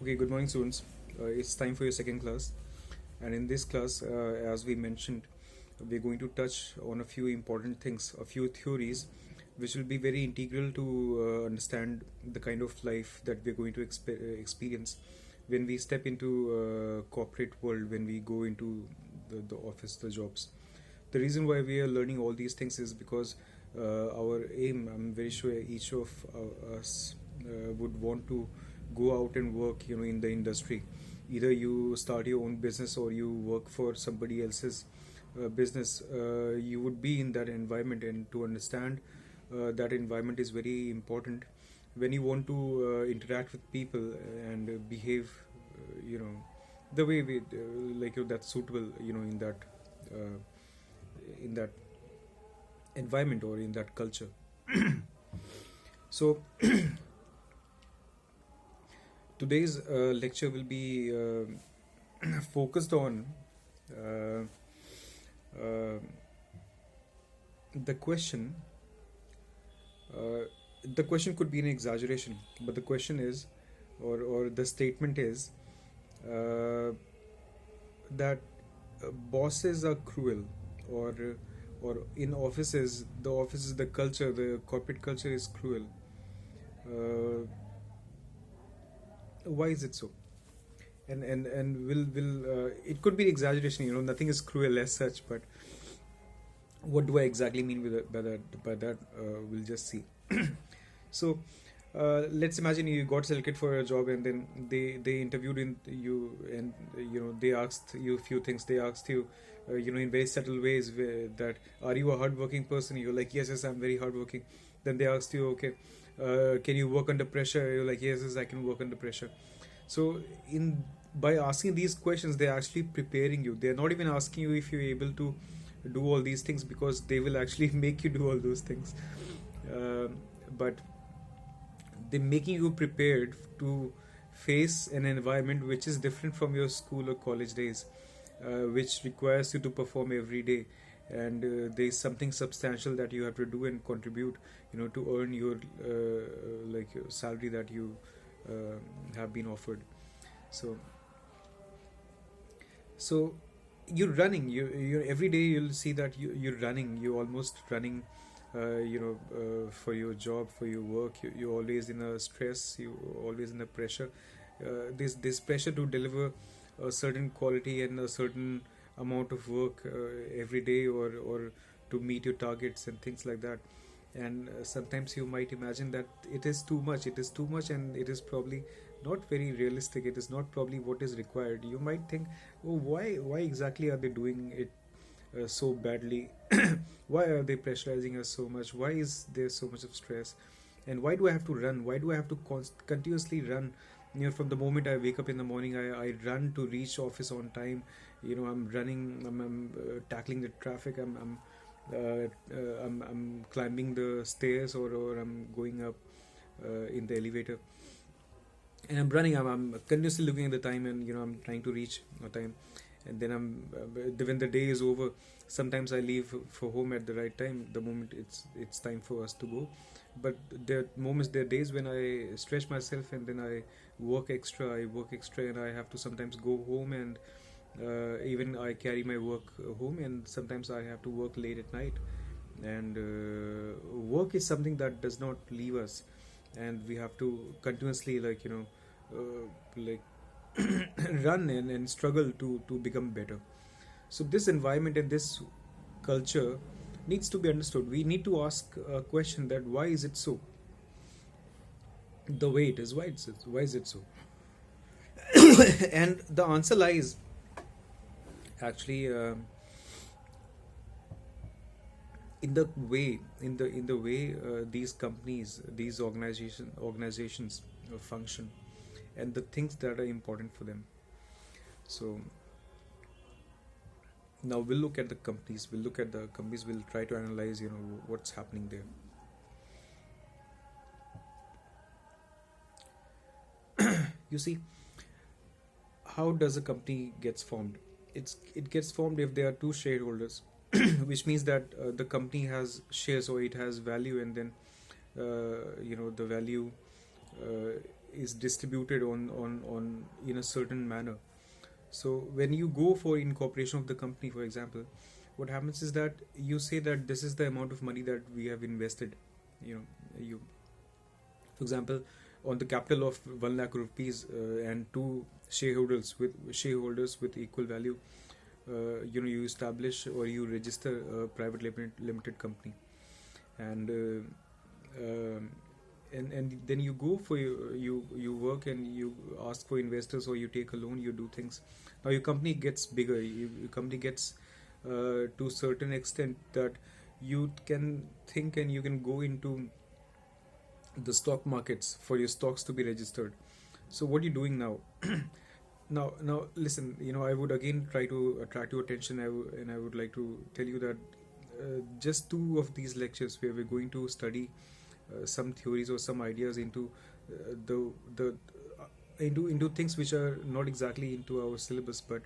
Okay, good morning, students. It's time for your second class, and in this class, as we mentioned, we're going to touch on a few important things, a few theories, which will be very integral to understand the kind of life that we're going to experience when we step into corporate world, when we go into the office, the jobs. The reason why we are learning all these things is because our aim, I'm very sure each of us would want to go out and work, in the industry. Either you start your own business or you work for somebody else's business. You would be in that environment, and to understand that environment is very important when you want to interact with people and behave, the way that's suitable, uh, in that environment or in that culture. So today's lecture will be focused on uh, uh, the question. The question could be an exaggeration, but the question is, or the statement is, that bosses are cruel, or or in offices, the culture, the corporate culture is cruel. Uh, why is it so? And will it could be exaggeration. Nothing is cruel as such, but what do I exactly mean with by that, we'll just see. So let's imagine you got selected for a job, and then they interviewed in you, and they asked you a few things. They asked you, in very subtle ways, that are you a hardworking person? You're like, yes, I'm very hardworking. Then they asked you, okay, can you work under pressure? You're like, yes, I can work under pressure. So in by asking these questions, they're actually preparing you. They're not even asking you if you're able to do all these things, because they will actually make you do all those things. But they're making you prepared to face an environment which is different from your school or college days, which requires you to perform every day, and there's something substantial that you have to do and contribute, to earn your your salary that you have been offered. So so you're running, you every day you'll see that you're running, you're almost running, for your job, for your work. You're always in a stress, you're always in a pressure. This pressure to deliver a certain quality and a certain amount of work every day, or to meet your targets and things like that. And sometimes you might imagine that it is too much, and it is probably not very realistic. It is not probably what is required. You might think, oh, why exactly are they doing it so badly? Why are they pressurizing us so much? Why is there so much of stress? And why do I have to run? Why do I have to continuously run? From the moment I wake up in the morning, I run to reach office on time. I'm running, I'm tackling the traffic, I'm climbing the stairs, or I'm going up in the elevator, and I'm running. I'm continuously looking at the time, and I'm trying to reach a time. And then when the day is over, sometimes I leave for home at the right time, the moment it's time for us to go. But there are days when I stretch myself, and then I work extra, and I have to sometimes go home, and even I carry my work home, and sometimes I have to work late at night. And work is something that does not leave us, and we have to continuously, like run and struggle to become better. So this environment and this culture needs to be understood. We need to ask a question, that why is it so, the way it is? Why is it so? And the answer lies actually in the way these companies, these organizations function, and the things that are important for them. So now we'll look at the companies. We'll try to analyze, what's happening there. You see, how does a company gets formed? It gets formed if there are two shareholders, which means that the company has shares, or it has value, and then the value uh, is distributed on in a certain manner. So when you go for incorporation of the company, for example, what happens is that you say that this is the amount of money that we have invested. You know, you, for example, on the capital of 1 lakh rupees, and two shareholders with equal value, you establish or you register a private limited company, and and then you go for you work and you ask for investors, or you take a loan, you do things. Now your company gets bigger, your company gets to a certain extent that you can think and you can go into the stock markets for your stocks to be registered. So what are you doing now? Now listen, I would again try to attract your attention. And I would like to tell you that just two of these lectures where we're going to study some theories or some ideas into the into things which are not exactly into our syllabus, but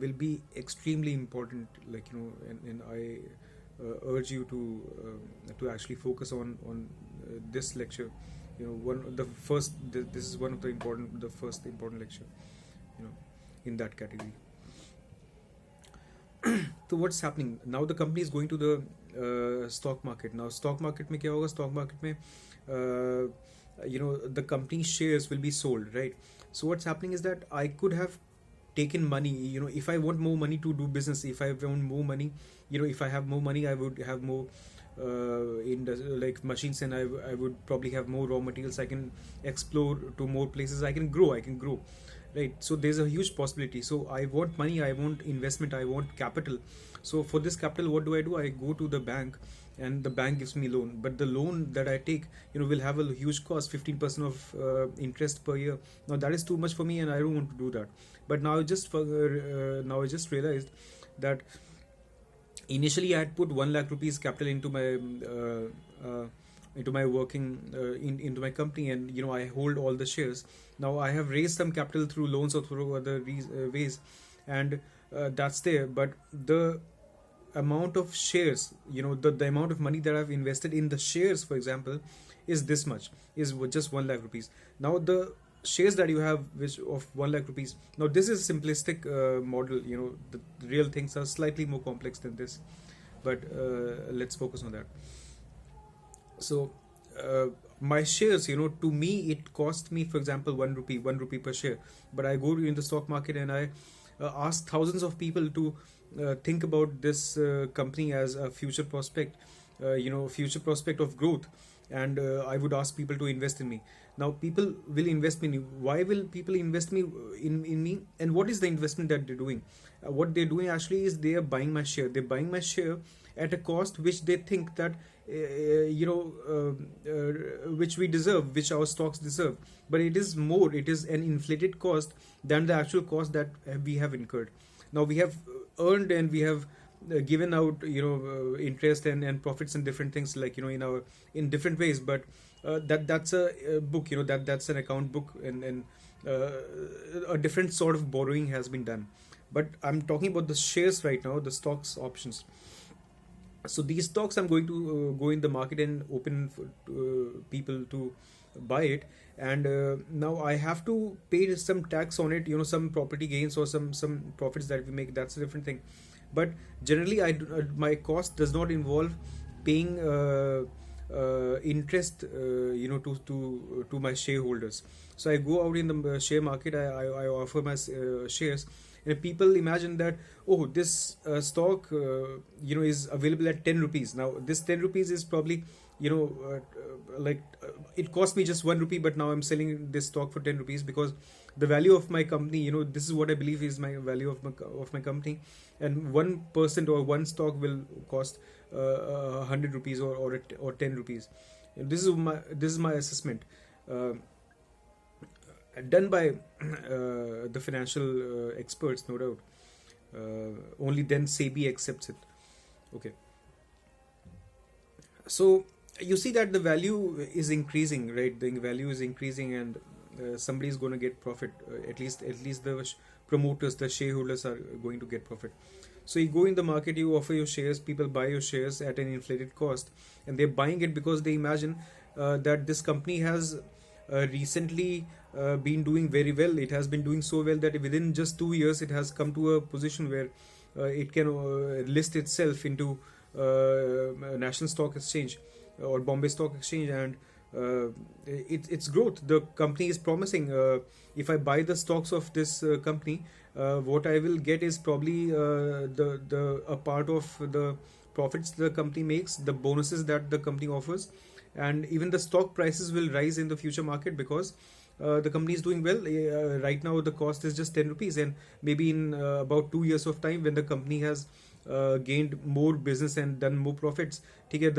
will be extremely important. And I urge you to actually focus on this lecture. This is one of the first important lecture, in that category. So what's happening now? The company is going to the stock market. Now stock market में क्या होगा? Stock market में the company shares will be sold, right? So what's happening is that I could have taken money. If I want more money to do business, if I want more money, if I have more money, I would have more like machines, and I would probably have more raw materials. I can explore to more places. I can grow, right? So there's a huge possibility. So I want money, I want investment, I want capital. So for this capital, what do? I go to the bank, and the bank gives me loan. But the loan that I take, will have a huge cost, 15% of interest per year. Now that is too much for me, and I don't want to do that. But now I just realized that initially I had put 1 lakh rupees capital into my working into my company, and I hold all the shares. Now I have raised some capital through loans or through other ways, and that's there. But the amount of shares, the amount of money that I've invested in the shares, for example, is this much, is just 1 lakh rupees. Now the shares that you have, which of 1 lakh rupees, now this is simplistic model. The real things are slightly more complex than this, but let's focus on that. So my shares, to me it cost me, for example, 1 rupee per share. But I go in the stock market and I ask thousands of people to think about this company as a future prospect, future prospect of growth. And I would ask people to invest in me. Now people will invest in me. Why will people invest in me? And what is the investment that they're doing? What they're doing actually is they are buying my share. They're buying my share at a cost which they think that which we deserve, which our stocks deserve. But it is more. It is an inflated cost than the actual cost that we have incurred. Now we have earned and we have given out interest and profits and different things, like in different ways. But that's a book, that's an account book, and a different sort of borrowing has been done. But I'm talking about the shares right now, the stocks options. So these stocks I'm going to go in the market and open for people to buy it. And now I have to pay some tax on it, some property gains or some profits that we make. That's a different thing. But generally my cost does not involve paying interest to my shareholders. So I go out in the share market, I offer my shares, and people imagine that, oh, this stock is available at 10 rupees. Now this 10 rupees is probably it cost me just 1 rupee, but now I'm selling this stock for 10 rupees because the value of my company, this is what I believe is my value of my company, and 1% or one stock will cost 100 rupees or 10 rupees. This is my assessment, done by the financial experts, no doubt. Only then SEBI accepts it. Okay. So you see that the value is increasing, right? The value is increasing, and somebody is going to get profit. At least the promoters, the shareholders are going to get profit. So you go in the market, you offer your shares, people buy your shares at an inflated cost, and they're buying it because they imagine that this company has recently been doing very well. It has been doing so well that within just 2 years it has come to a position where it can list itself into National Stock Exchange or Bombay Stock Exchange, and its growth. The company is promising. If I buy the stocks of this company, what I will get is probably the a part of the profits the company makes, the bonuses that the company offers, and even the stock prices will rise in the future market because the company is doing well. Right now, the cost is just 10 rupees, and maybe in about 2 years of time, when the company has gained more business and done more profits, okay, uh,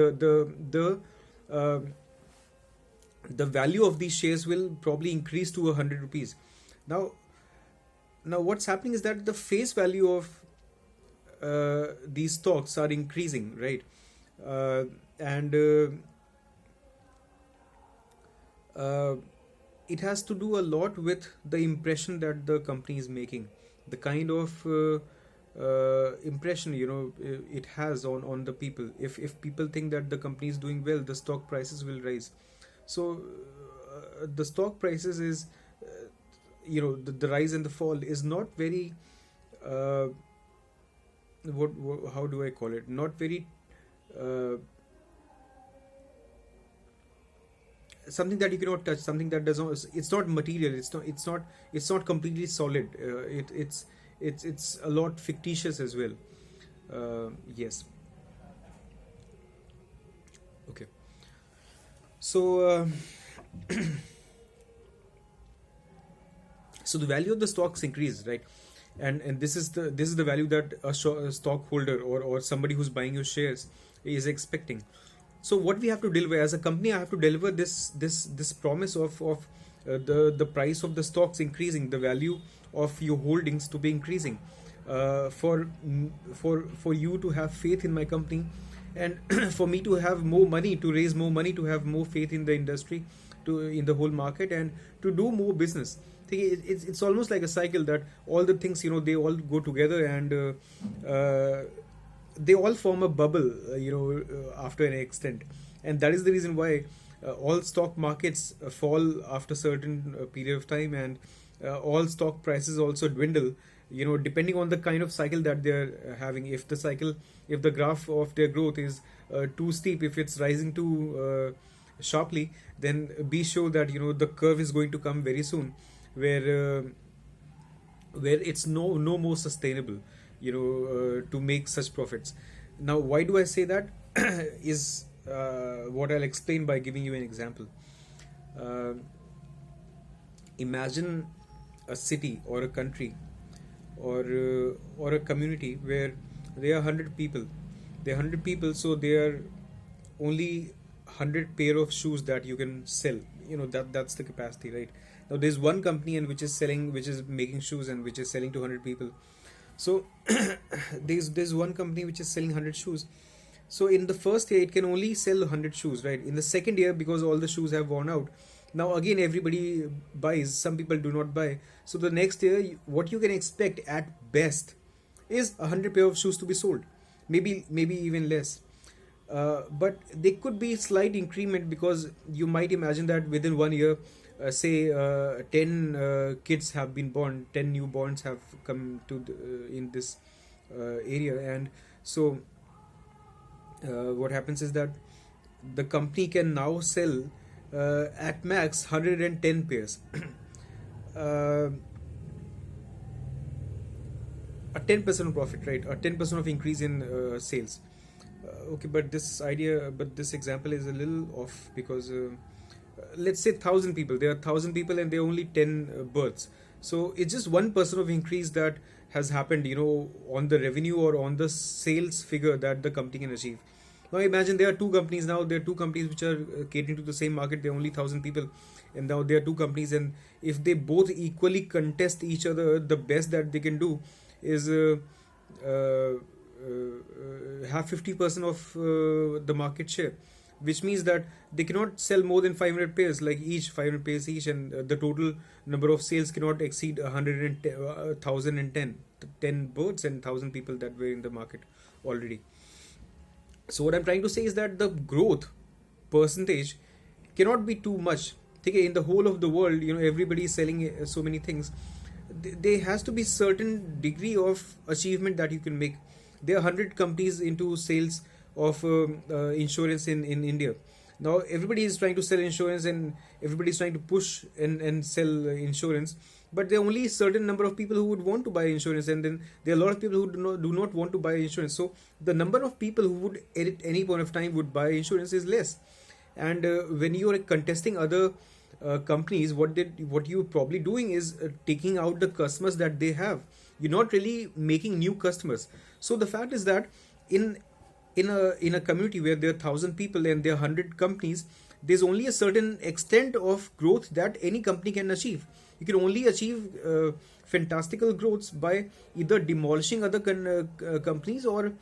the value of these shares will probably increase to 100 rupees. Now, what's happening is that the face value of these stocks are increasing, right? And uh, it has to do a lot with the impression that the company is making, the kind of impression it has on the people. If people think that the company is doing well, the stock prices will rise. So the stock prices is the rise and the fall is not very uh, how do I call it, not very uh, something that you cannot touch, something that does not, it's not material, it's not completely solid. It's a lot fictitious as well. Yes. Okay. So so the value of the stocks increase, right? And this is the value that a stockholder or somebody who's buying your shares is expecting. So what we have to deliver as a company, I have to deliver this promise of the price of the stocks increasing, the value of your holdings to be increasing, for you to have faith in my company, and for me to have more money, to raise more money, to have more faith in the industry, to in the whole market, and to do more business. It's almost like a cycle that all the things, they all go together, and they all form a bubble, after an extent. And that is the reason why all stock markets fall after certain period of time, and all stock prices also dwindle, depending on the kind of cycle that they're having. If the graph of their growth is too steep, if it's rising too sharply, then be sure that the curve is going to come very soon, where it's no more sustainable, to make such profits. Now, why do I say that? Is what I'll explain by giving you an example. uh, Imagine a city or a country, or a community where there are 100 people. There are 100 people, so there are only 100 pair of shoes that you can sell. That's the capacity, right? Now there's one company and which is making shoes and which is selling to 100 people. So there's one company which is selling 100 shoes. So in the first year it can only sell 100 shoes, right? In the second year, because all the shoes have worn out, now again everybody buys, some people do not buy. So the next year, what you can expect at best is 100 pair of shoes to be sold, maybe even less. But there could be slight increment, because you might imagine that within 1 year, say 10 kids have been born, 10 newborns have come to in this area. And so what happens is that the company can now sell at max 110 pairs. uh, a 10% of profit, right? A 10% of increase in sales. Okay, but this example is a little off, because let's say 1,000 people. There are 1,000 people and there are only 10 births. So it's just 1% of increase that has happened, on the revenue or on the sales figure that the company can achieve. Now imagine there are two companies now. There are two companies which are catering to the same market. There are only 1,000 people, and now there are two companies. And if they both equally contest each other, the best that they can do is uh, have 50% of the market share, which means that they cannot sell more than 500 pairs, like each 500 pairs each, and the total number of sales cannot exceed 1,010 10 birds and 1,000 people that were in the market already. So what I'm trying to say is that the growth percentage cannot be too much, Okay, in the whole of the world, everybody is selling so many things. There has to be certain degree of achievement that you can make. There are 100 companies into sales of insurance in India. Now everybody is trying to sell insurance, and everybody is trying to push and sell insurance, but there are only a certain number of people who would want to buy insurance, and then there are a lot of people who do not want to buy insurance. So the number of people who would at any point of time would buy insurance is less. And when you are contesting other companies, what you're probably doing is taking out the customers that they have. You're not really making new customers. So the fact is that in in a community where there are 1,000 people and there are 100 companies, there's only a certain extent of growth that any company can achieve. You can only achieve fantastical growths by either demolishing other companies, or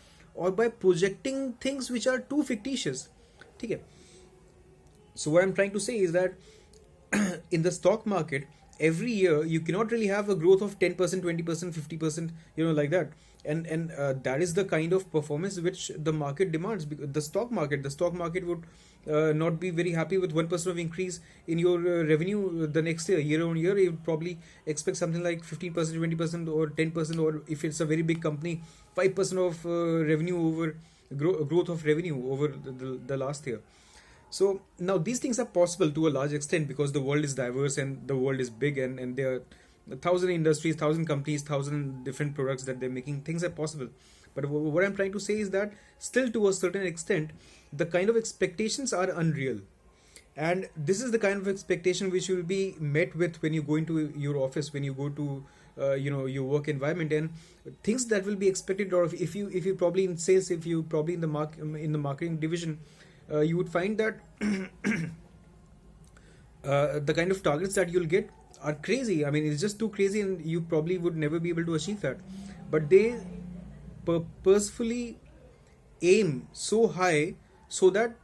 by projecting things which are too fictitious. Okay. So what I'm trying to say is that in the stock market, every year you cannot really have a growth of 10%, 20%, 50%, like that. And that is the kind of performance which the market demands. Because the stock market would not be very happy with 1% of increase in your revenue the next year on year. You would probably expect something like 15%, 20%, or 10%, or if it's a very big company, 5% of revenue over growth of revenue over the last year. So now these things are possible to a large extent because the world is diverse and the world is big, and there are 1,000 industries, 1,000 companies, 1,000 different products that they're making. Things are possible. But what I'm trying to say is that still to a certain extent, the kind of expectations are unreal. And this is the kind of expectation which will be met with when you go into your office, when you go to your work environment, and things that will be expected. Or if you probably in sales, if you probably in the marketing division, you would find that the kind of targets that you'll get are crazy. I mean, it's just too crazy, and you probably would never be able to achieve that. But they purposefully aim so high so that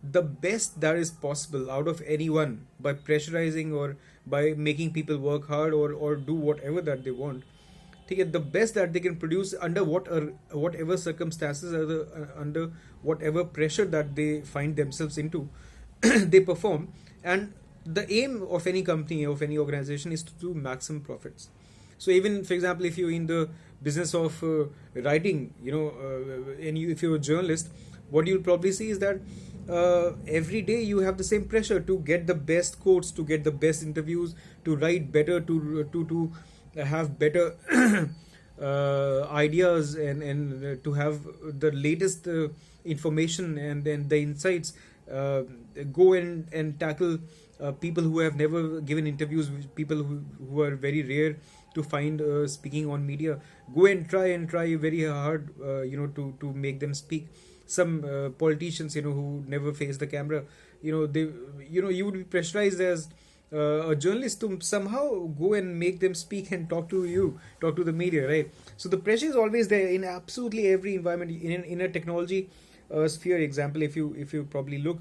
the best that is possible out of anyone, by pressurizing or by making people work hard, or do whatever that they want, to get the best that they can produce under whatever circumstances, under whatever pressure that they find themselves into, they perform. And the aim of any company, of any organization, is to do maximum profits. So even, for example, if you're in the business of writing, if you're a journalist, what you'll probably see is that every day you have the same pressure to get the best quotes, to get the best interviews, to write better, to have better ideas, and to have the latest information, and then the insights. Go and tackle people who have never given interviews, with people who are very rare to find speaking on media. Go and try very hard, to make them speak. Some politicians, who never face the camera, you would be pressurized as a journalist to somehow go and make them speak and talk to the media, right? So the pressure is always there in absolutely every environment. In a technology sphere, example, if you probably look,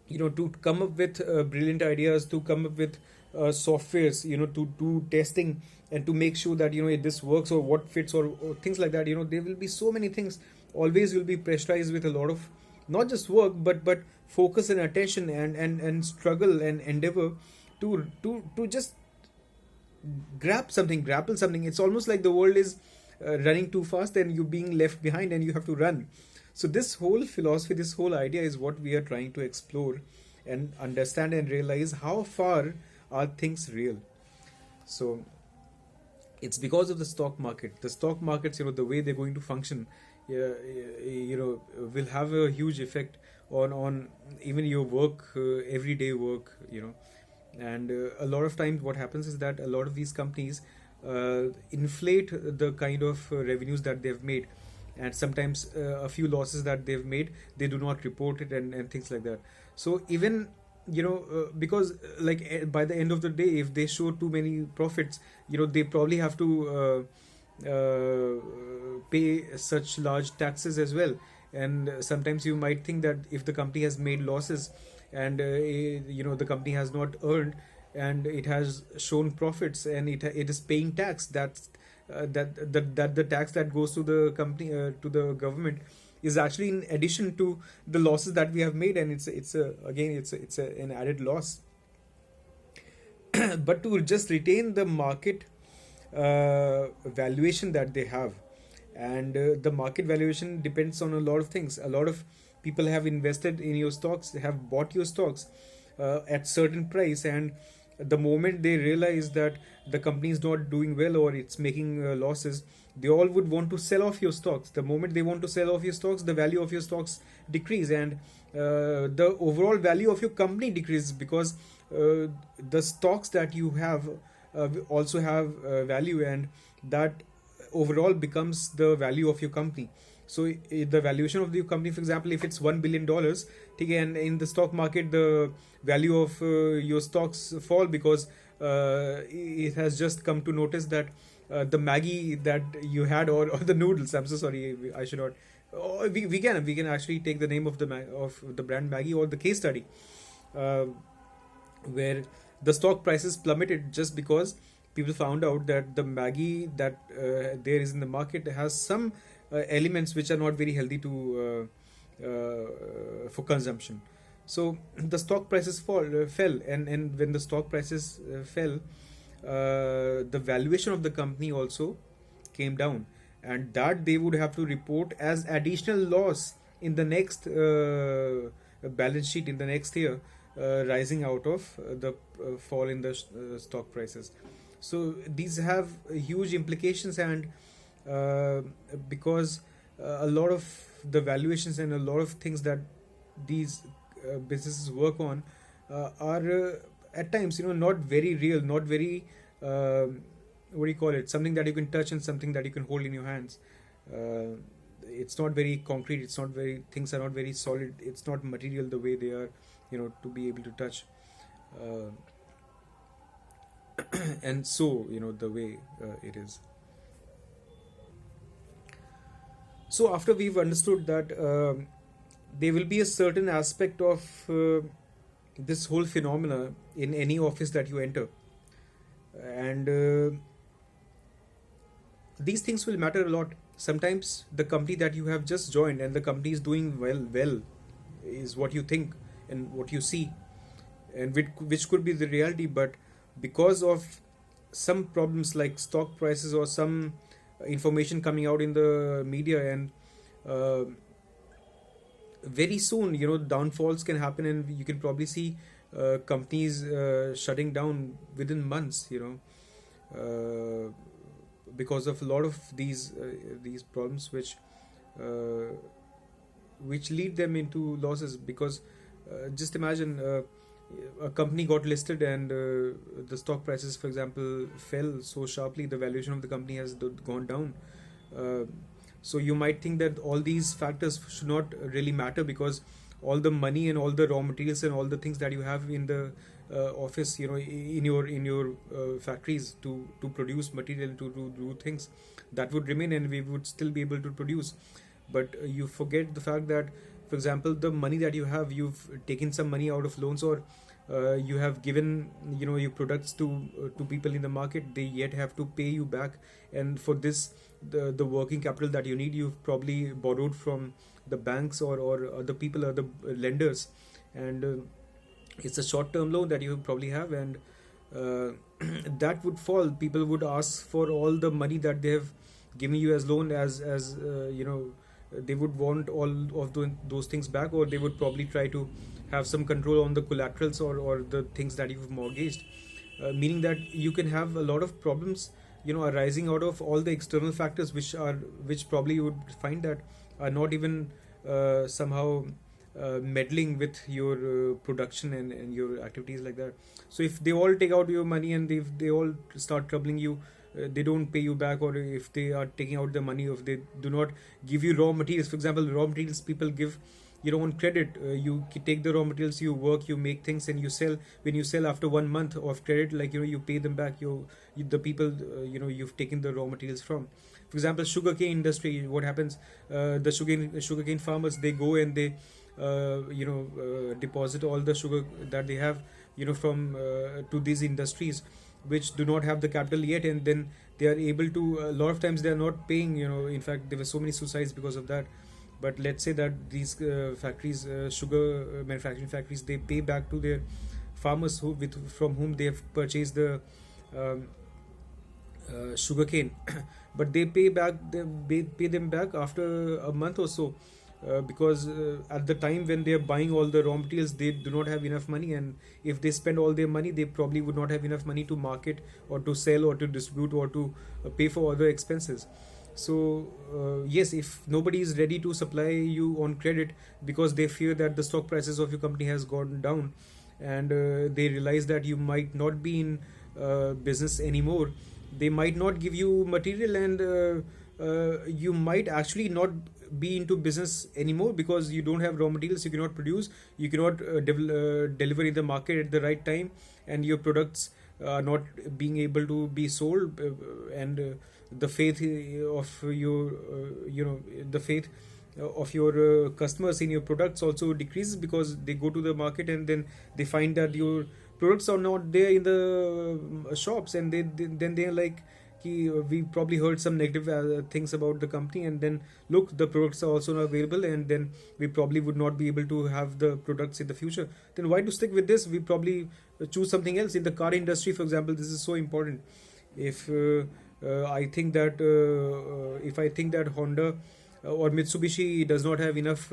to come up with brilliant ideas, to come up with softwares, to do testing, and to make sure that this works, or what fits, or things like that. There will be so many things. Always will be pressurized with a lot of not just work, but focus and attention, and struggle and endeavor to just grapple something. It's almost like the world is running too fast, and you're being left behind, and you have to run. So this whole philosophy, this whole idea is what we are trying to explore and understand and realize how far are things real. So it's because of the stock market. The stock markets, the way they're going to function, will have a huge effect on even your work, everyday work, and a lot of times what happens is that a lot of these companies inflate the kind of revenues that they've made, and sometimes a few losses that they've made, they do not report it, and things like that. So even because by the end of the day, if they show too many profits, they probably have to pay such large taxes as well. And sometimes you might think that if the company has made losses, and the company has not earned, and it has shown profits, and it is paying tax, that the tax that goes to the company, to the government, is actually in addition to the losses that we have made, and it's an added loss. But to just retain the market valuation that they have, and the market valuation depends on a lot of things. A lot of people have invested in your stocks, they have bought your stocks at certain price, and the moment they realize that the company is not doing well or it's making losses, they all would want to sell off your stocks. The moment they want to sell off your stocks, the value of your stocks decrease, and the overall value of your company decreases, because the stocks that you have also have value, and that overall becomes the value of your company. So the valuation of the company, for example, if it's $1 billion, okay, and in the stock market the value of your stocks fall because it has just come to notice that the Maggie that you had, or the noodles, I'm so sorry, I should not, we can actually take the name of of the brand Maggie, or the case study uh, where the stock prices plummeted just because people found out that the Maggie that there is in the market has some elements which are not very healthy to for consumption. So the stock prices fell, and when the stock prices fell, the valuation of the company also came down, and that they would have to report as additional loss in the next balance sheet in the next year, rising out of the fall in the stock prices. So these have huge implications, and uh, because a lot of the valuations and a lot of things that these businesses work on are at times, not very real, not very what do you call it, something that you can touch and something that you can hold in your hands. uh, it's not very concrete, it's not very, things are not very solid, it's not material the way they are, to be able to touch. uh, and so, the way it is. So after we've understood that there will be a certain aspect of this whole phenomena in any office that you enter, and these things will matter a lot. Sometimes the company that you have just joined and the company is doing well is what you think and what you see, and which could be the reality, but because of some problems like stock prices or some information coming out in the media, and uh, very soon, downfalls can happen, and you can probably see companies shutting down within months, uh, because of a lot of these problems uh, which lead them into losses. Because just imagine, a company got listed, and the stock prices, for example, fell so sharply, the valuation of the company has gone down. uh, so you might think that all these factors should not really matter, because all the money and all the raw materials and all the things that you have in the office, in your factories to produce material, to do things, that would remain, and we would still be able to produce. But you forget the fact that, for example, the money that you have, you've taken some money out of loans, or you have given, your products to people in the market, they yet have to pay you back. And for this, the working capital that you need, you've probably borrowed from the banks, or other people, other lenders, and it's a short term loan that you probably have, and uh, that would fall. People would ask for all the money that they have given you as loan, as they would want all of those things back, or they would probably try to have some control on the collaterals, or the things that you've mortgaged, meaning that you can have a lot of problems, arising out of all the external factors, which probably you would find that are not even somehow meddling with your production and your activities like that. So if they all take out your money, and if they all start troubling you, they don't pay you back, or if they are taking out the money, if they do not give you raw materials, for example, raw materials people give, on credit. You take the raw materials, you work, you make things, and you sell. When you sell after 1 month of credit, like, you pay them back, the people you've taken the raw materials from. For example, sugarcane industry, what happens, the sugarcane farmers, they go and they deposit all the sugar that they have, from to these industries which do not have the capital yet, and then they are able to, a lot of times they are not paying, in fact there were so many suicides because of that. But let's say that these factories, sugar manufacturing factories, they pay back to their farmers from whom they have purchased the um, sugarcane, but they pay them back after a month or so, because at the time when they are buying all the raw materials, they do not have enough money, and if they spend all their money, they probably would not have enough money to market or to sell or to distribute or to pay for other expenses. So yes, if nobody is ready to supply you on credit because they fear that the stock prices of your company has gone down, and they realize that you might not be in business anymore, they might not give you material, and you might actually not be into business anymore because you don't have raw materials, you cannot produce, you cannot deliver in the market at the right time, and your products are not being able to be sold, and the faith of your the faith of your customers in your products also decreases, because they go to the market and then they find that your products are not there in the shops, and then they're like, we probably heard some negative things about the company, and then look, the products are also not available, and then we probably would not be able to have the products in the future. Then why to stick with this? We probably choose something else. In the car industry, for example, this is so important. If I think that Honda or Mitsubishi does not have enough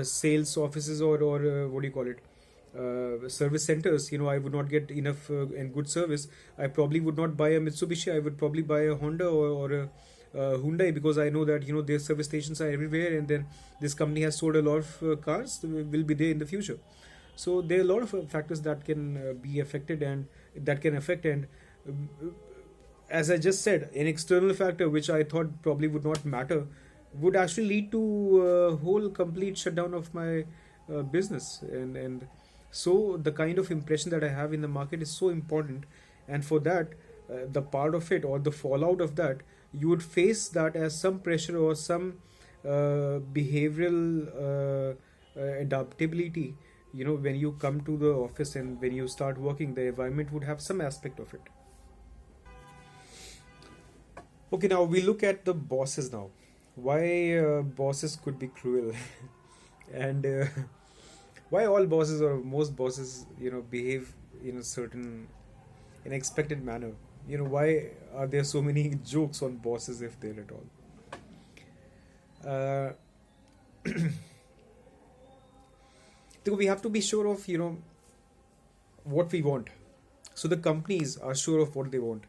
sales offices, or what do you call it, service centers, I would not get enough and good service, I probably would not buy a Mitsubishi, I would probably buy a Honda, or a Hyundai, because I know that their service stations are everywhere, and then this company has sold a lot of cars, will be there in the future. So there are a lot of factors that can be affected, and that can affect, and uh, as I just said, an external factor which I thought probably would not matter would actually lead to a whole complete shutdown of my business, and so the kind of impression that I have in the market is so important, and for that, the part of it or the fallout of that, you would face that as some pressure or some behavioral adaptability. When you come to the office and when you start working, the environment would have some aspect of it. Okay, now we look at the bosses now. Why bosses could be cruel, and why all bosses or most bosses, behave in a certain, an expected manner. Why are there so many jokes on bosses if there at all? Uh, so we have to be sure of, what we want. So the companies are sure of what they want.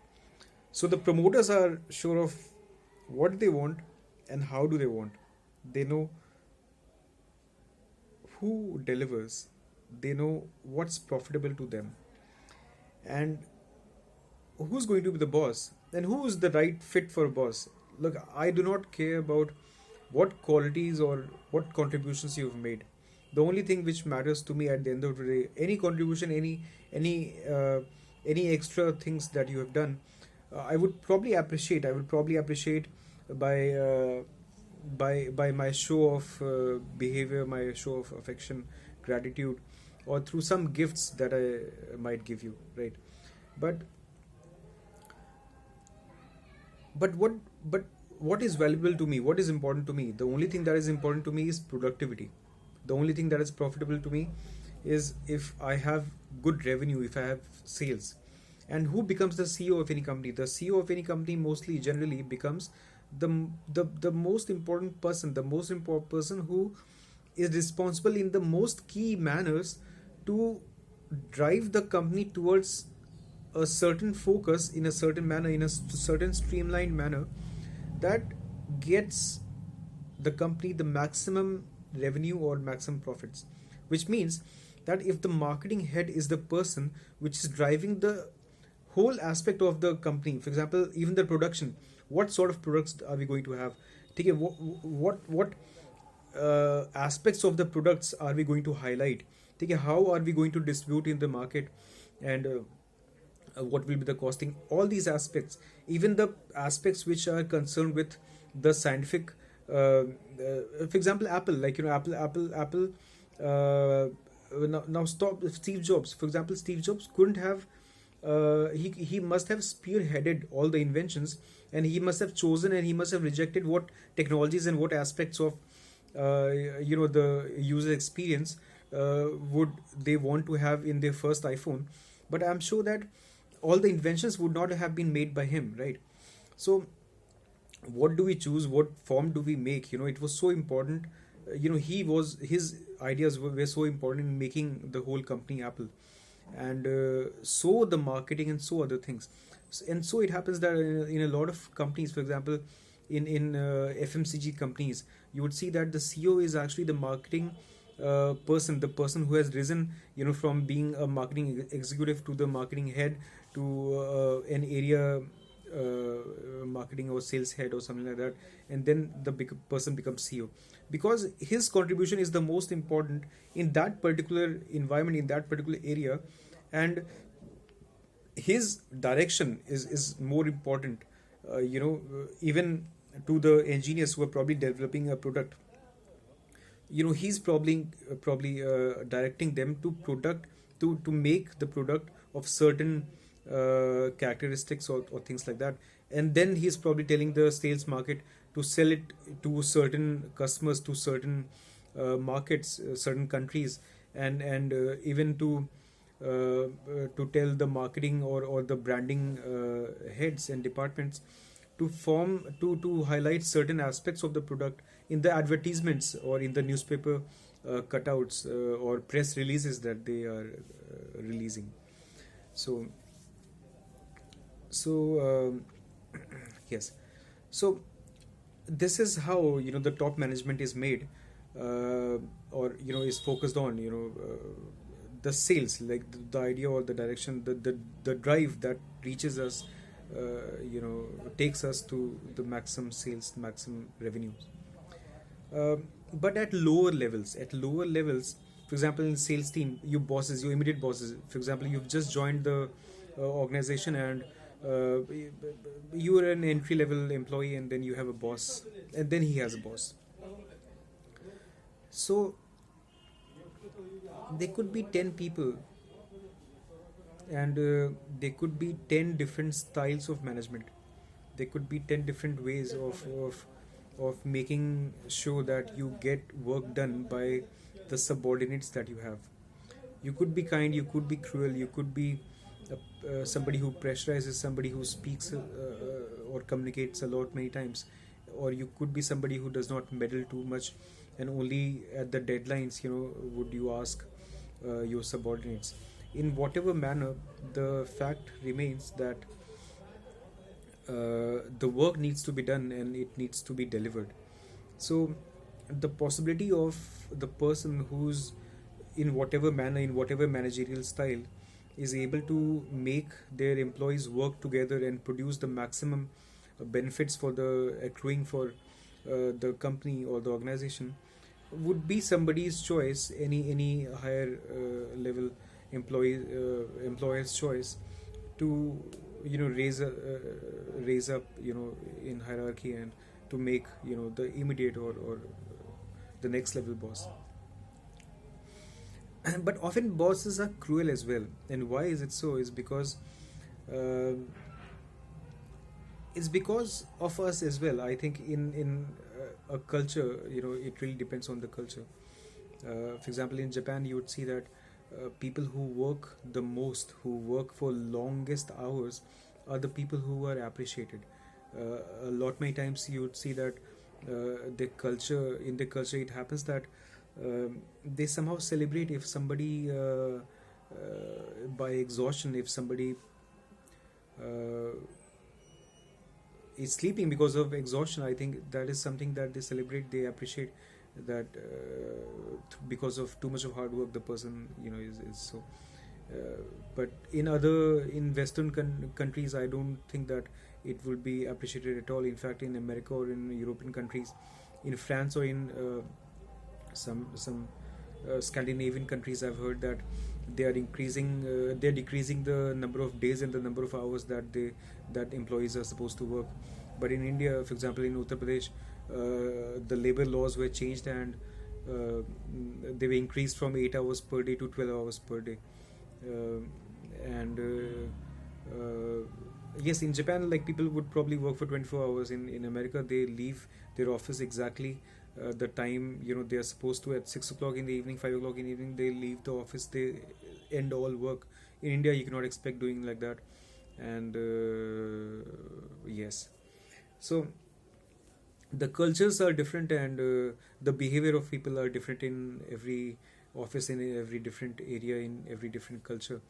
So the promoters are sure of what they want and how do they want. They know who delivers. They know what's profitable to them, and who's going to be the boss, and who is the right fit for a boss. Look, I do not care about what qualities or what contributions you've made. The only thing which matters to me at the end of the day, any contribution, any extra things that you have done, I would probably appreciate. I would probably appreciate by by my show of behavior, my show of affection, gratitude, or through some gifts that I might give you, right? But but what but what is valuable to me? What is important to me? The only thing that is important to me is productivity. The only thing that is profitable to me is if I have good revenue, if I have sales. And who becomes the CEO of any company? The CEO of any company mostly generally becomes the most important person, the most important person who is responsible in the most key manners to drive the company towards a certain focus in a certain manner, in a certain streamlined manner, that gets the company the maximum revenue or maximum profits. Which means that if the marketing head is the person which is driving the whole aspect of the company, for example, even the production, what sort of products are we going to have? Okay, what aspects of the products are we going to highlight? Okay, how are we going to distribute in the market, and what will be the costing? All these aspects, even the aspects which are concerned with the scientific, for example, Apple, like Apple. Now stop. Steve Jobs, for example, Steve Jobs couldn't have. He must have spearheaded all the inventions, and he must have chosen and he must have rejected what technologies and what aspects of the user experience would they want to have in their first iPhone. But I'm sure that all the inventions would not have been made by him, right? So what do we choose, what form do we make? It was so important. His ideas were so important in making the whole company Apple, and so the marketing and so other things. And so it happens that in a lot of companies, for example, in FMCG companies, you would see that the CEO is actually the marketing person, the person who has risen, from being a marketing executive to the marketing head to an area marketing or sales head or something like that, and then the big person becomes CEO, because his contribution is the most important in that particular environment, in that particular area, and his direction is more important. Even to the engineers who are probably developing a product, he's probably directing them to product to make the product of certain characteristics or things like that, and then he's probably telling the sales market to sell it to certain customers, to certain markets, certain countries, and even to tell the marketing or the branding heads and departments to form to highlight certain aspects of the product in the advertisements or in the newspaper cutouts or press releases that they are releasing. So yes. So this is how the top management is made, or is focused on the sales, like the idea or the direction, the drive that reaches us, takes us to the maximum sales, maximum revenues. But at lower levels, for example, in sales team, your bosses, your immediate bosses, for example, you've just joined the organization, and you are an entry level employee, and then you have a boss, and then he has a boss. So there could be 10 people, and there could be 10 different styles of management. There could be 10 different ways of making sure that you get work done by the subordinates that you have. You could be kind, you could be cruel, you could be somebody who pressurizes, somebody who speaks or communicates a lot many times, or you could be somebody who does not meddle too much, and only at the deadlines would you ask your subordinates. In whatever manner, the fact remains that the work needs to be done and it needs to be delivered. So the possibility of the person who's in whatever manner, in whatever managerial style, is able to make their employees work together and produce the maximum benefits for the accruing for the company or the organization, would be somebody's choice, any higher level employer's choice, to raise up in hierarchy, and to make the immediate or the next level boss. But often bosses are cruel as well, and why is it so? Is because uh, it's because of us as well. I think in a culture, it really depends on the culture. For example, in Japan, you would see that people who work the most, who work for longest hours, are the people who are appreciated. A lot many times you would see that in the culture it happens that they somehow celebrate if somebody by exhaustion, if somebody uh, is sleeping because of exhaustion. I think that is something that they celebrate, they appreciate, that because of too much of hard work the person is so. uh, but in Western countries, I don't think that it will be appreciated at all. In fact, in America or in European countries, in France or in some Scandinavian countries, I've heard that they're decreasing the number of days and the number of hours that employees are supposed to work. But in India, for example, in Uttar Pradesh, the labor laws were changed, and uh, they were increased from 8 hours per day to 12 hours per day. Uh, and Yes, in Japan, like, people would probably work for 24 hours. In America, they leave their office exactly the time, they are supposed to at 6 o'clock in the evening, 5 o'clock in the evening, they leave the office, they end all work. In India, you cannot expect doing like that. And yes, so the cultures are different, and the behavior of people are different in every office, in every different area, in every different culture.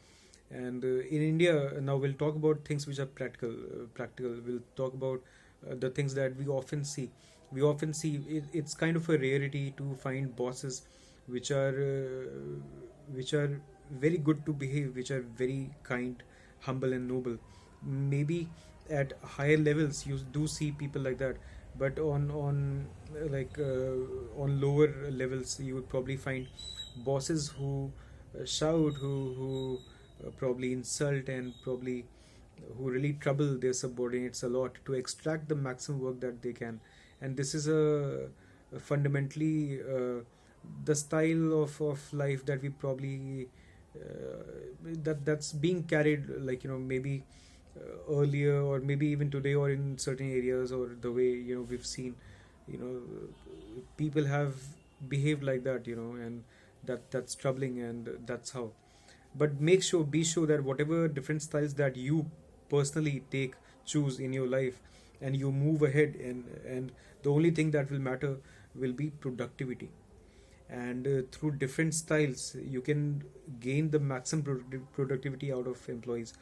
And in India, now we'll talk about things which are practical. We'll talk about the things that we often see it's kind of a rarity to find bosses which are very good to behave, which are very kind, humble, and noble. Maybe at higher levels you do see people like that, but on lower levels you would probably find bosses who shout, who probably insult, and probably who really trouble their subordinates a lot to extract the maximum work that they can. And this is a fundamentally the style of life that we probably that's being carried, like, maybe earlier, or maybe even today, or in certain areas, or the way, we've seen, you know people have behaved like that, and that's troubling, and that's how. But be sure that whatever different styles that you personally choose in your life, and you move ahead, and the only thing that will matter will be productivity. And through different styles you can gain the maximum productivity out of employees.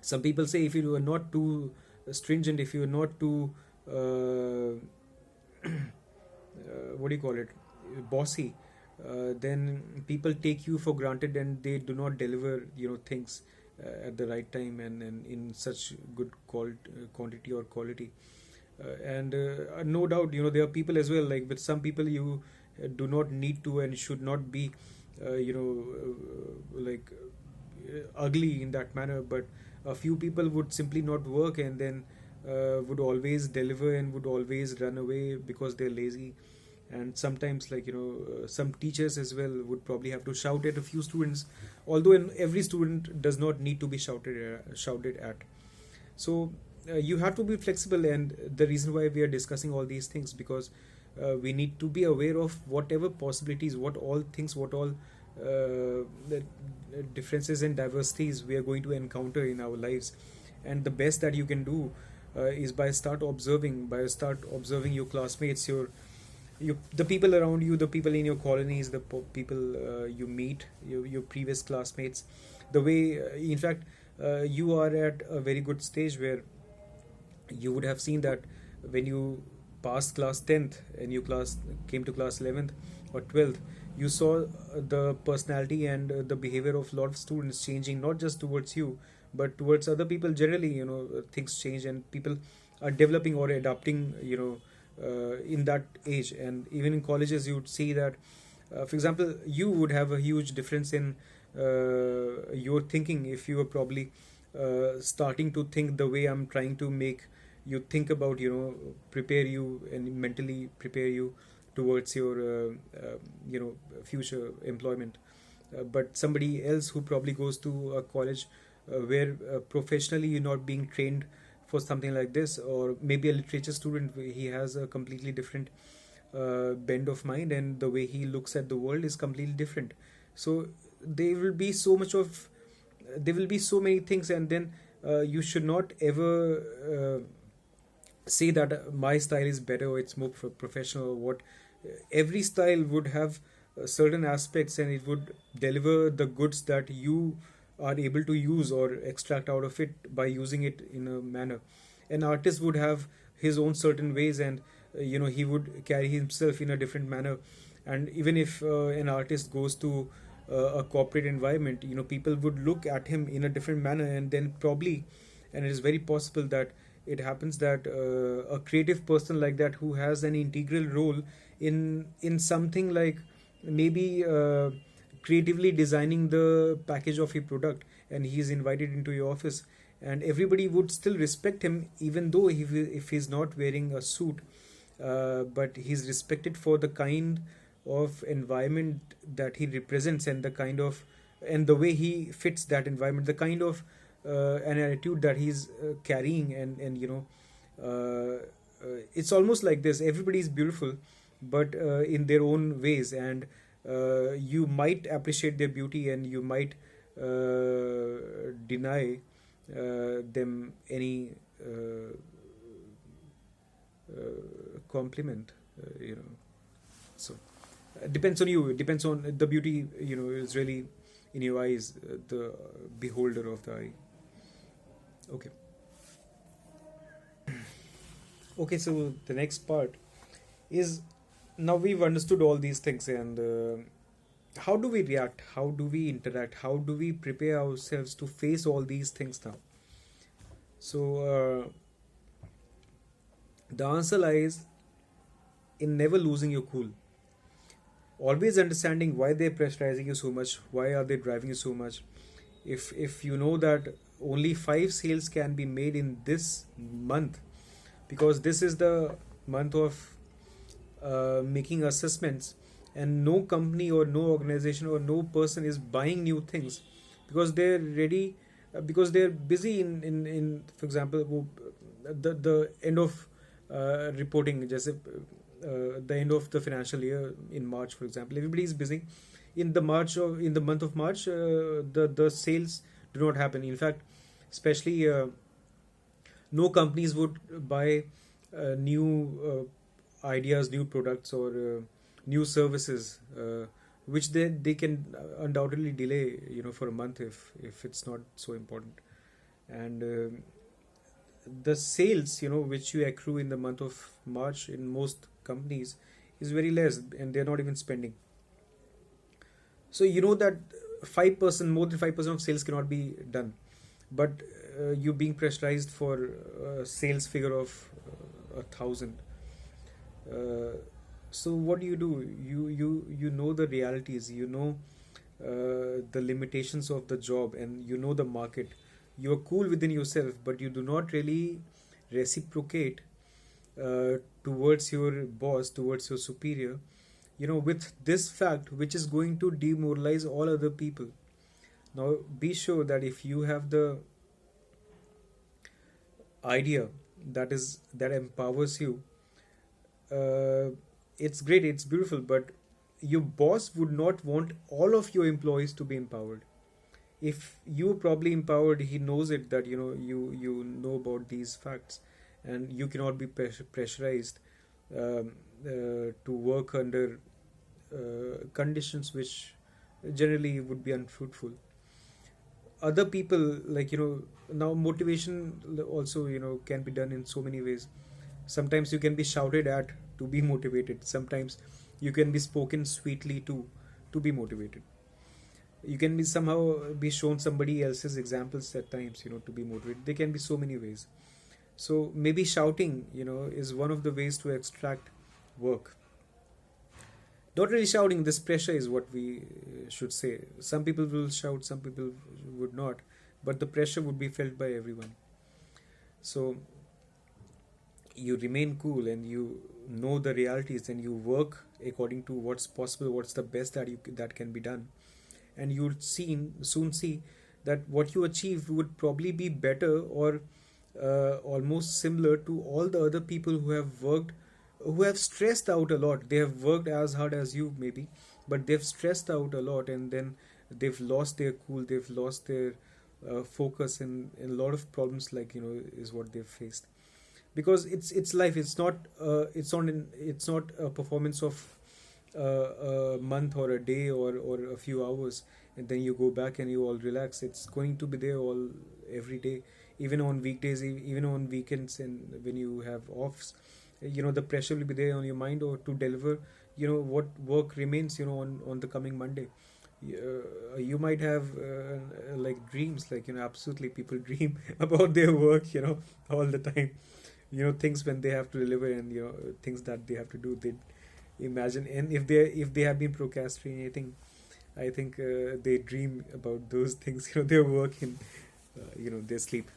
Some people say, if you are not too stringent, if you are not too what do you call it, bossy, then people take you for granted, and they do not deliver things at the right time, and in such good quantity or quality. And no doubt, there are people as well, like with some people you do not need to and should not be ugly in that manner, but a few people would simply not work, and then would always deliver and would always run away because they're lazy. And sometimes, like, some teachers as well would probably have to shout at a few students, although every student does not need to be shouted at. So you have to be flexible, and the reason why we are discussing all these things, because we need to be aware of whatever possibilities, what all the differences and diversities we are going to encounter in our lives. And the best that you can do is by start observing your classmates, the people around you, the people in your colonies, the people you meet, your previous classmates, the way, in fact, you are at a very good stage where you would have seen that when you passed class 10th and you came to class 11th or 12th, you saw the personality and the behavior of a lot of students changing, not just towards you but towards other people generally. Things change, and people are developing or adapting, in that age. And even in colleges you would see that, for example, you would have a huge difference in your thinking if you were probably starting to think the way I'm trying to make you think about, prepare you and mentally prepare you towards your future employment. But somebody else who probably goes to a college where professionally you're not being trained for something like this, or maybe a literature student, he has a completely different bend of mind, and the way he looks at the world is completely different. So there will be so many things, and then you should not ever say that my style is better or it's more professional or what. Every style would have certain aspects, and it would deliver the goods that you are able to use or extract out of it by using it in a manner. An artist would have his own certain ways, and he would carry himself in a different manner. And even if an artist goes to a corporate environment, people would look at him in a different manner, and then probably, and it is very possible that it happens that a creative person like that, who has an integral role in something like maybe creatively designing the package of your product, and he is invited into your office, and everybody would still respect him, even though if he's not wearing a suit, but he's respected for the kind of environment that he represents, and the way he fits that environment, the kind of an attitude that he's carrying, and it's almost like this: everybody is beautiful, but in their own ways, and you might appreciate their beauty, and you might deny them any compliment, so depends on you. It depends on the beauty, is really in your eyes, the beholder of the eye. Okay. Okay, so the next part is, now we've understood all these things, and how do we react, how do we interact, how do we prepare ourselves to face all these things now? So the answer lies in never losing your cool, always understanding why they're pressurizing you so much, why are they driving you so much. If you know that only 5 sales can be made in this month, because this is the month of making assessments, and no company or no organization or no person is buying new things because they're ready, because they're busy in for example, the end of reporting, just the end of the financial year in March, for example. Everybody is busy in the month of March. The sales do not happen. In fact, especially no companies would buy new ideas, new products, or new services, which they can undoubtedly delay, for a month if it's not so important. And the sales, which you accrue in the month of March in most companies is very less, and they're not even spending. So you know that 5%, more than 5% of sales cannot be done, but you being pressurized for a sales figure of 1,000. So what do? You know the realities, the limitations of the job, and you know the market. You're cool within yourself, but you do not really reciprocate towards your boss, towards your superior, with this fact, which is going to demoralize all other people. Now be sure that if you have the idea that empowers you, it's great, it's beautiful, but your boss would not want all of your employees to be empowered. If you're probably empowered, he knows it, that you know about these facts, and you cannot be pressurized to work under conditions which generally would be unfruitful. Other people, like, now motivation also, can be done in so many ways. Sometimes you can be shouted at to be motivated. Sometimes you can be spoken sweetly to be motivated. You can be somehow be shown somebody else's examples at times, to be motivated. There can be so many ways. So maybe shouting, is one of the ways to extract work. Not really shouting, this pressure is what we should say. Some people will shout, some people would not, but the pressure would be felt by everyone. So you remain cool, and you know the realities, and you work according to what's possible, what's the best that can be done, and you'll soon see that what you achieve would probably be better, or almost similar to all the other people who have stressed out a lot. They have worked as hard as you, maybe, but they've stressed out a lot, and then they've lost their cool, they've lost their focus, and a lot of problems, like, is what they've faced. Because it's life. It's not a performance of a month or a day or a few hours, and then you go back and you all relax. It's going to be there all every day, even on weekdays, even on weekends, and when you have offs. The pressure will be there on your mind, or to deliver what work remains on the coming Monday. You might have like dreams, like, absolutely, people dream about their work all the time. Things when they have to deliver, and things that they have to do, they imagine. And if they have been procrastinating, I think they dream about those things, their work in their sleep.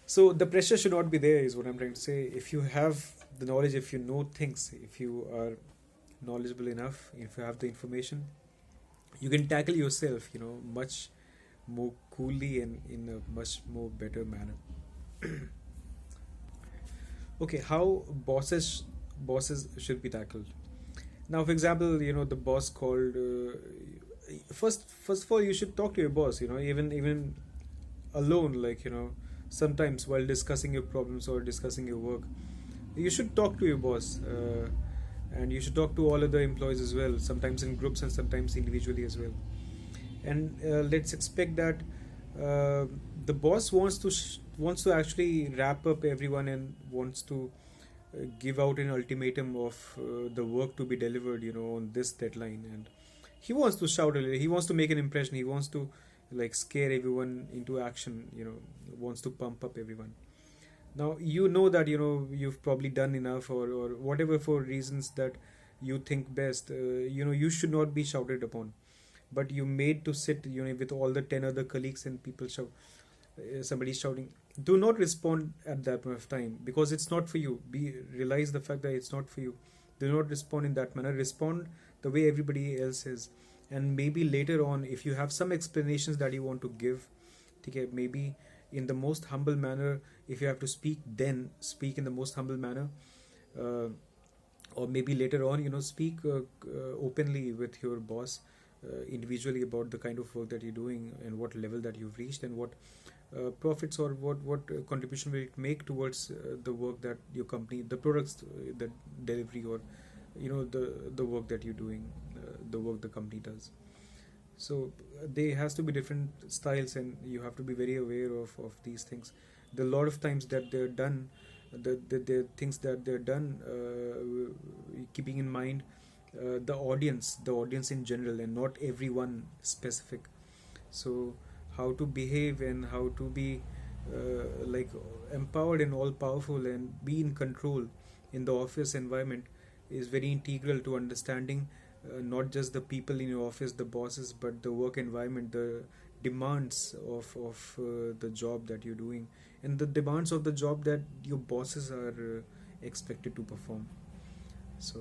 So the pressure should not be there, is what I'm trying to say. If you have the knowledge, if you know things, if you are knowledgeable enough, if you have the information, you can tackle yourself, much more coolly and in a much more better manner. Okay, how bosses should be tackled. Now, for example, the boss called. First of all, you should talk to your boss. Even alone, like sometimes while discussing your problems or discussing your work, you should talk to your boss, and you should talk to all other employees as well. Sometimes in groups and sometimes individually as well. And let's expect that uh, the boss wants to actually wrap up everyone and wants to give out an ultimatum of the work to be delivered, on this deadline. And he wants to shout a little, he wants to make an impression, he wants to like scare everyone into action, wants to pump up everyone. Now you know that you've probably done enough, or whatever, for reasons that you think best. You should not be shouted upon, but you made to sit with all the 10 other colleagues and people shout, somebody's shouting. Do not respond at that point of time, because it's not for you. Realize the fact that it's not for you. Do not respond in that manner. Respond the way everybody else is. And maybe later on, if you have some explanations that you want to give, okay, maybe in the most humble manner. If you have to speak, then speak in the most humble manner. uh, or maybe later on, speak openly with your boss, individually, about the kind of work that you're doing and what level that you've reached, and what profits, or what contribution will it make towards the work that your company, the products, the delivery, or the work that you're doing, the work the company does. So there has to be different styles, and you have to be very aware of these things. The lot of times that they're done, the things that they're done, keeping in mind the audience in general, and not everyone specific. So how to behave and how to be like empowered and all powerful and be in control in the office environment is very integral to understanding not just the people in your office, the bosses, but the work environment, the demands of the job that you're doing, and the demands of the job that your bosses are expected to perform. So,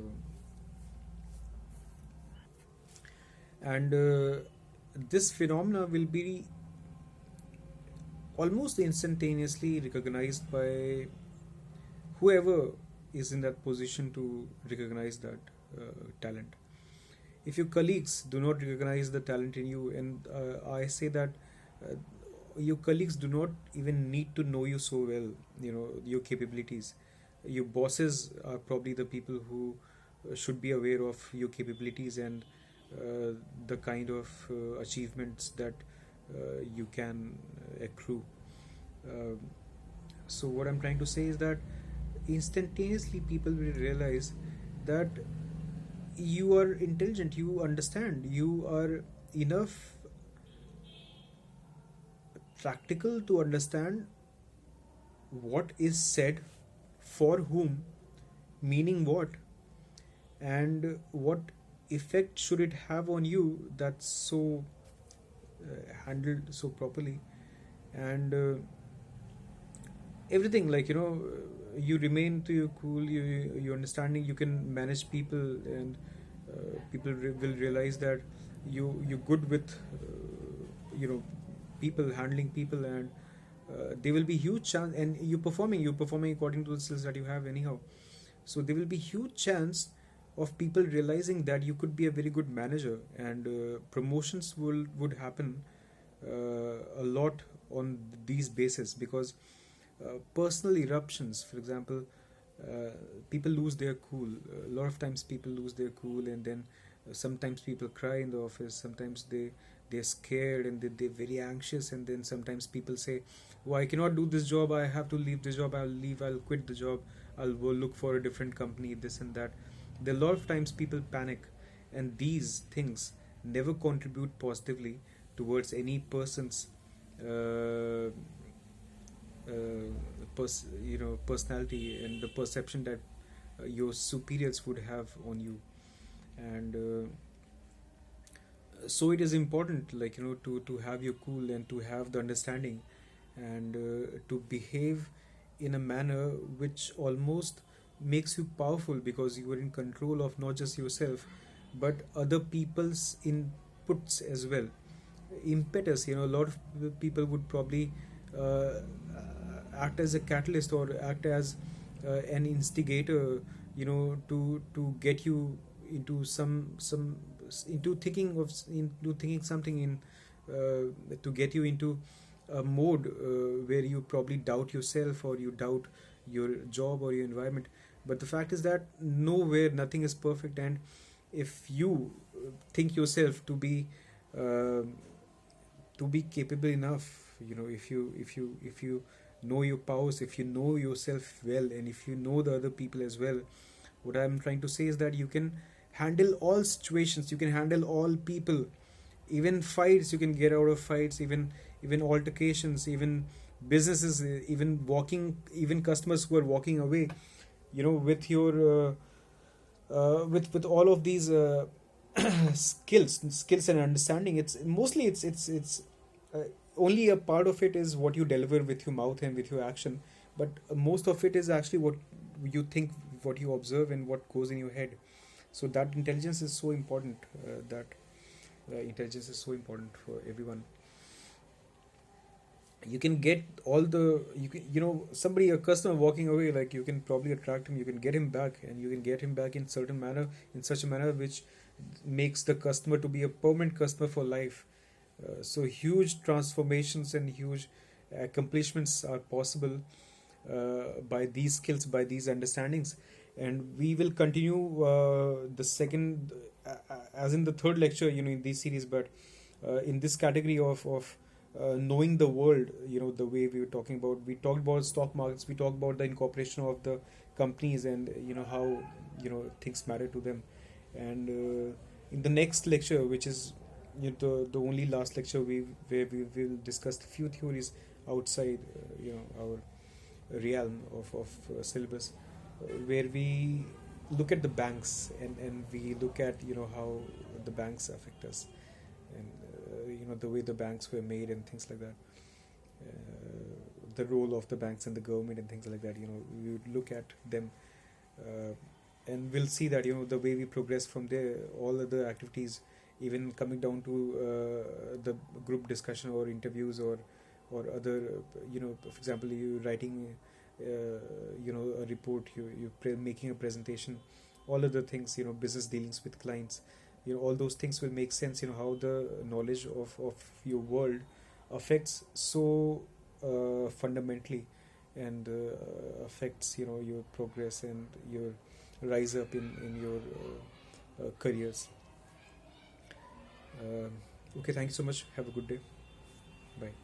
and this phenomena will be almost instantaneously recognized by whoever is in that position to recognize that talent. If your colleagues do not recognize the talent in you, and I say that uh, your colleagues do not even need to know you so well, your capabilities. Your bosses are probably the people who should be aware of your capabilities and the kind of achievements that you can accrue. Um so what I'm trying to say is that instantaneously people will realize that you are intelligent, you understand, you are enough practical to understand what is said, for whom, meaning what, and what effect should it have on you, that's so handled so properly. And everything, like you remain to your cool, you understanding, you can manage people, and people will realize that you're good with people, handling people, and there will be huge chance, and you're performing according to the skills that you have anyhow. So there will be huge chance of people realizing that you could be a very good manager, and promotions would happen a lot on these bases, because personal eruptions, for example, people lose their cool. A lot of times people lose their cool, and then sometimes people cry in the office, sometimes they're scared, and they're very anxious, and then sometimes people say, oh, I cannot do this job, I have to leave this job, I'll leave, I'll quit the job, I'll go look for a different company, this and that. There are a lot of times people panic, and these things never contribute positively towards any person's uh, personality, and the perception that your superiors would have on you. And so it is important, like to have your cool, and to have the understanding, and to behave in a manner which almost makes you powerful, because you are in control of not just yourself but other people's inputs as well. Impetus, a lot of people would probably uh, act as a catalyst, or act as an instigator, to get you into some into thinking into thinking something in to get you into a mode where you probably doubt yourself, or you doubt your job or your environment. But the fact is that nowhere, nothing is perfect. And if you think yourself uh, to be capable enough, if you know your powers, if you know yourself well, and if you know the other people as well, what I'm trying to say is that you can handle all situations, you can handle all people, even fights. You can get out of fights, even altercations, even businesses, even walking, even customers who are walking away, with your with all of these skills and understanding. It's mostly it's uh, only a part of it is what you deliver with your mouth and with your action, but most of it is actually what you think, what you observe, and what goes in your head. So that intelligence is so important, that intelligence is so important for everyone. You can get all the you can, somebody, a customer walking away, like, you can probably attract him, you can get him back, and you can get him back in certain manner, in such a manner which makes the customer to be a permanent customer for life. So huge transformations and huge accomplishments are possible by these skills, by these understandings. And we will continue the second, as in the third lecture, in this series, but in this category of knowing the world, the way we were talking about, we talked about stock markets, we talked about the incorporation of the companies, and how things matter to them. And in the next lecture, which is the only last lecture, where we will discuss a few theories outside our realm of syllabus, where we look at the banks, and we look at how the banks affect us, and the way the banks were made and things like that, the role of the banks and the government and things like that. We would look at them, uh, and we'll see that the way we progress from there, all other activities, even coming down to the group discussion or interviews, or other, for example, you writing a report, making a presentation, all other things, business dealings with clients, all those things will make sense, how the knowledge of your world affects so fundamentally, and affects your progress and your rise up in your careers. Okay, thank you so much. Have a good day. Bye.